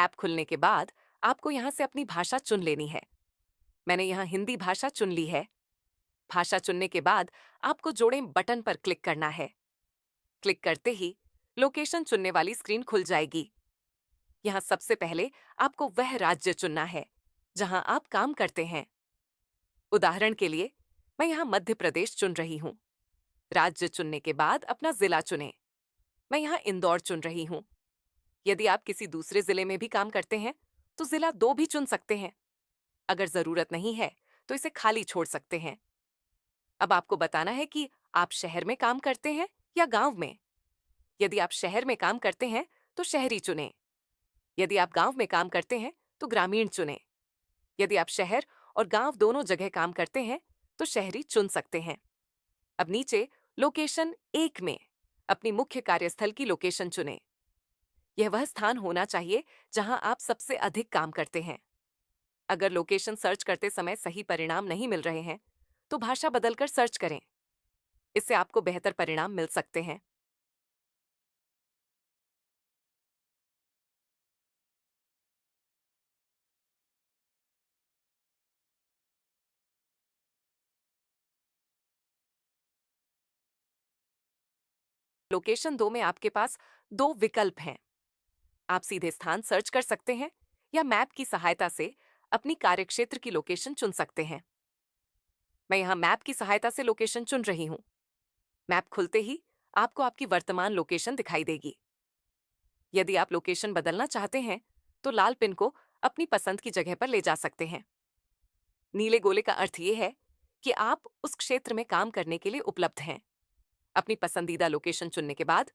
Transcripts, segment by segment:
App खुलने के बाद आपको यहाँ से अपनी भाषा चुन लेनी है। मैंने यहाँ हिंदी भाषा चुन ली है। भाषा चुनने के बाद आपको जोड़ें बटन पर क्लिक करना है। क्लिक करते ही लोकेशन चुनने वाली स्क्रीन खुल जाएगी। यहाँ सबसे पहले आपको वह राज्य चुनना है जहाँ आप काम करते हैं। उदाहरण के लिए मैं यहाँ मध्य प्रदेश चुन रही हूँ। राज्य चुनने के बाद अपना जिला चुनें। मैं यहाँ इंदौर चुन रही हूँ। यदि आप किसी दूसरे जिले में भी काम करते हैं तो जिला 2 भी चुन सकते हैं। अगर जरूरत नहीं है तो इसे खाली छोड़ सकते हैं। अब आपको बताना है कि आप शहर में काम करते हैं या गांव में। यदि आप शहर में काम करते हैं तो शहरी चुनें। यदि आप गांव में काम करते हैं तो ग्रामीण चुनें। यदि आप शहर और गांव दोनों जगह काम करते हैं तो शहरी चुन सकते हैं। अब नीचे लोकेशन 1 में अपनी मुख्य कार्यस्थल की लोकेशन चुनें। यह वह स्थान होना चाहिए जहां आप सबसे अधिक काम करते हैं। अगर लोकेशन सर्च करते समय सही परिणाम नहीं मिल रहे हैं तो भाषा बदलकर सर्च करें। इससे आपको बेहतर परिणाम मिल सकते हैं। लोकेशन 2 में आपके पास 2 विकल्प हैं। आप सीधे स्थान सर्च कर सकते हैं या मैप की सहायता से अपनी कार्यक्षेत्र की लोकेशन चुन सकते हैं। मैं यहाँ मैप की सहायता से लोकेशन चुन रही हूँ। मैप खुलते ही आपको आपकी वर्तमान लोकेशन दिखाई देगी। यदि आप लोकेशन बदलना चाहते हैं तो लाल पिन को अपनी पसंद की जगह पर ले जा सकते हैं। नीले गोले का अर्थ यह है कि आप उस क्षेत्र में काम करने के लिए उपलब्ध हैं। अपनी पसंदीदा लोकेशन चुनने के बाद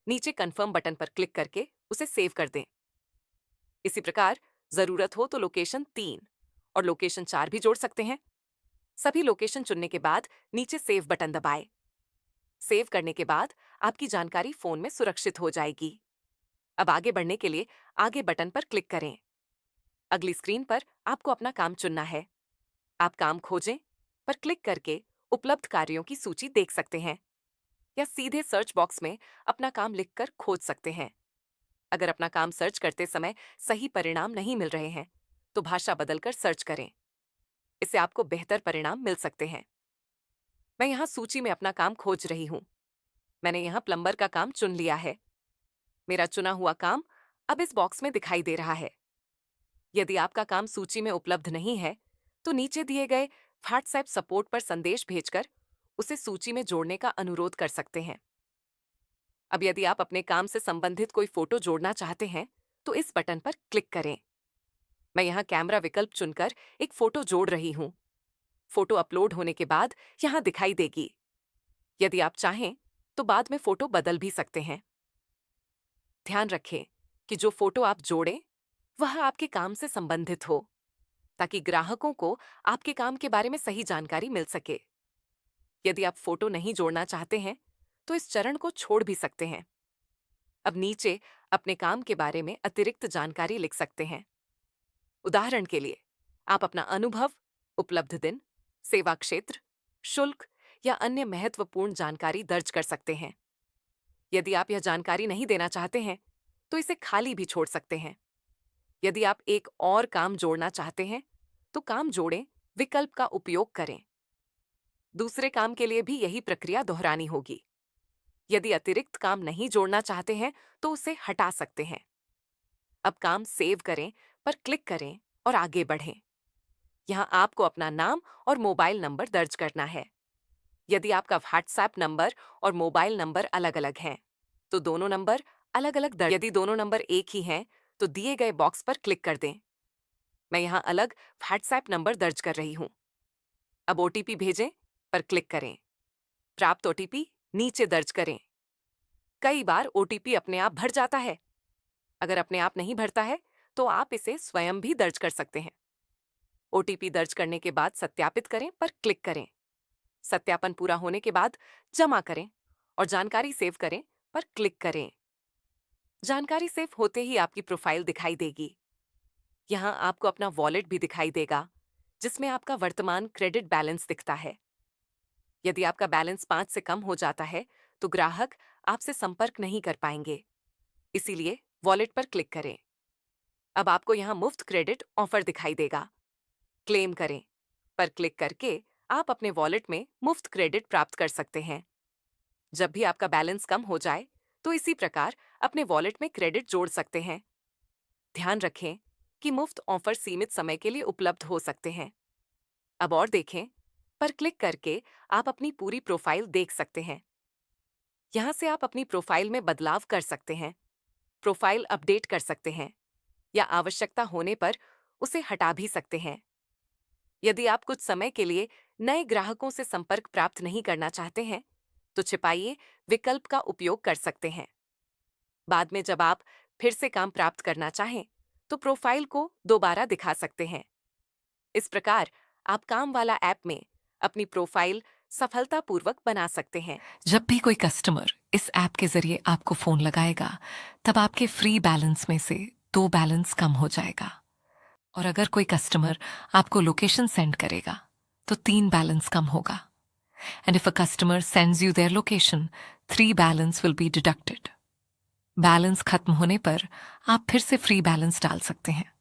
नीचे कंफर्म बटन पर क्लिक करके उसे सेव कर दें। इसी प्रकार जरूरत हो तो लोकेशन 3 और लोकेशन 4 भी जोड़ सकते हैं। सभी लोकेशन चुनने के बाद नीचे सेव बटन दबाएं। सेव करने के बाद आपकी जानकारी फोन में सुरक्षित हो जाएगी। अब आगे बढ़ने के लिए आगे बटन पर क्लिक करें। अगली स्क्रीन पर आपको अपना काम चुनना है। आप काम खोजें पर क्लिक करके उपलब्ध कार्यों की सूची देख सकते हैं या सीधे सर्च बॉक्स में अपना काम लिखकर खोज सकते हैं। अगर अपना काम सर्च करते समय सही परिणाम नहीं मिल रहे हैं तो भाषा बदलकर सर्च करें। इससे आपको बेहतर परिणाम मिल सकते हैं। मैं यहाँ सूची में अपना काम खोज रही हूँ। मैंने यहाँ प्लम्बर का काम चुन लिया है। मेरा चुना हुआ काम अब इस बॉक्स में दिखाई दे रहा है। यदि आपका काम सूची में उपलब्ध नहीं है तो नीचे दिए गए व्हाट्सएप सपोर्ट पर संदेश भेजकर उसे सूची में जोड़ने का अनुरोध कर सकते हैं। अब यदि आप अपने काम से संबंधित कोई फोटो जोड़ना चाहते हैं तो इस बटन पर क्लिक करें। मैं यहाँ कैमरा विकल्प चुनकर एक फोटो जोड़ रही हूँ। फोटो अपलोड होने के बाद यहाँ दिखाई देगी। यदि आप चाहें तो बाद में फोटो बदल भी सकते हैं। ध्यान रखें कि जो फोटो आप जोड़ें वह आपके काम से संबंधित हो ताकि ग्राहकों को आपके काम के बारे में सही जानकारी मिल सके। यदि आप फोटो नहीं जोड़ना चाहते हैं तो इस चरण को छोड़ भी सकते हैं। अब नीचे अपने काम के बारे में अतिरिक्त जानकारी लिख सकते हैं। उदाहरण के लिए आप अपना अनुभव, उपलब्ध दिन, सेवा क्षेत्र, शुल्क या अन्य महत्वपूर्ण जानकारी दर्ज कर सकते हैं। यदि आप यह जानकारी नहीं देना चाहते हैं तो इसे खाली भी छोड़ सकते हैं। यदि आप एक और काम जोड़ना चाहते हैं तो काम जोड़ें विकल्प का उपयोग करें। दूसरे काम के लिए भी यही प्रक्रिया दोहरानी होगी। यदि अतिरिक्त काम नहीं जोड़ना चाहते हैं तो उसे हटा सकते हैं। अब काम सेव करें पर क्लिक करें और आगे बढ़ें। यहाँ आपको अपना नाम और मोबाइल नंबर दर्ज करना है। यदि आपका व्हाट्सएप नंबर और मोबाइल नंबर अलग अलग हैं तो दोनों नंबर अलग अलग दर्ज। यदि दोनों नंबर एक ही हैं तो दिए गए बॉक्स पर क्लिक कर दें। मैं यहाँ अलग व्हाट्सएप नंबर दर्ज कर रही हूँ। अब ओटीपी भेजें पर क्लिक करें। प्राप्त ओटीपी नीचे दर्ज करें। कई बार ओटीपी अपने आप भर जाता है। अगर अपने आप नहीं भरता है तो आप इसे स्वयं भी दर्ज कर सकते हैं। ओटीपी दर्ज करने के बाद सत्यापित करें पर क्लिक करें। सत्यापन पूरा होने के बाद जमा करें और जानकारी सेव करें पर क्लिक करें। जानकारी सेव होते ही आपकी प्रोफाइल दिखाई देगी। यहाँ आपको अपना वॉलेट भी दिखाई देगा जिसमें आपका वर्तमान क्रेडिट बैलेंस दिखता है। यदि आपका बैलेंस 5 से कम हो जाता है तो ग्राहक आपसे संपर्क नहीं कर पाएंगे। इसीलिए वॉलेट पर क्लिक करें। अब आपको यहाँ मुफ्त क्रेडिट ऑफर दिखाई देगा। क्लेम करें पर क्लिक करके आप अपने वॉलेट में मुफ्त क्रेडिट प्राप्त कर सकते हैं। जब भी आपका बैलेंस कम हो जाए तो इसी प्रकार अपने वॉलेट में क्रेडिट जोड़ सकते हैं। ध्यान रखें कि मुफ्त ऑफर सीमित समय के लिए उपलब्ध हो सकते हैं। अब और देखें पर क्लिक करके आप अपनी पूरी प्रोफाइल देख सकते हैं। यहाँ से आप अपनी प्रोफाइल में बदलाव कर सकते हैं, प्रोफाइल अपडेट कर सकते हैं या आवश्यकता होने पर उसे हटा भी सकते हैं। यदि आप कुछ समय के लिए नए ग्राहकों से संपर्क प्राप्त नहीं करना चाहते हैं, तो छिपाइए विकल्प का उपयोग कर सकते हैं। बाद में जब आप फिर से काम प्राप्त करना चाहें, तो प्रोफाइल को दोबारा दिखा सकते हैं। इस प्रकार आप काम वाला ऐप में अपनी प्रोफाइल सफलतापूर्वक बना सकते हैं। जब भी कोई कस्टमर इस ऐप के जरिए आपको फोन लगाएगा, तब आपके फ्री बैलेंस में से 2 बैलेंस कम हो जाएगा। और अगर कोई कस्टमर आपको लोकेशन सेंड करेगा, तो 3 बैलेंस कम होगा। And if a customer sends you their location, 3 balance will be deducted. Balance खत्म होने पर आप फिर से फ्री बैलेंस डाल सकते हैं।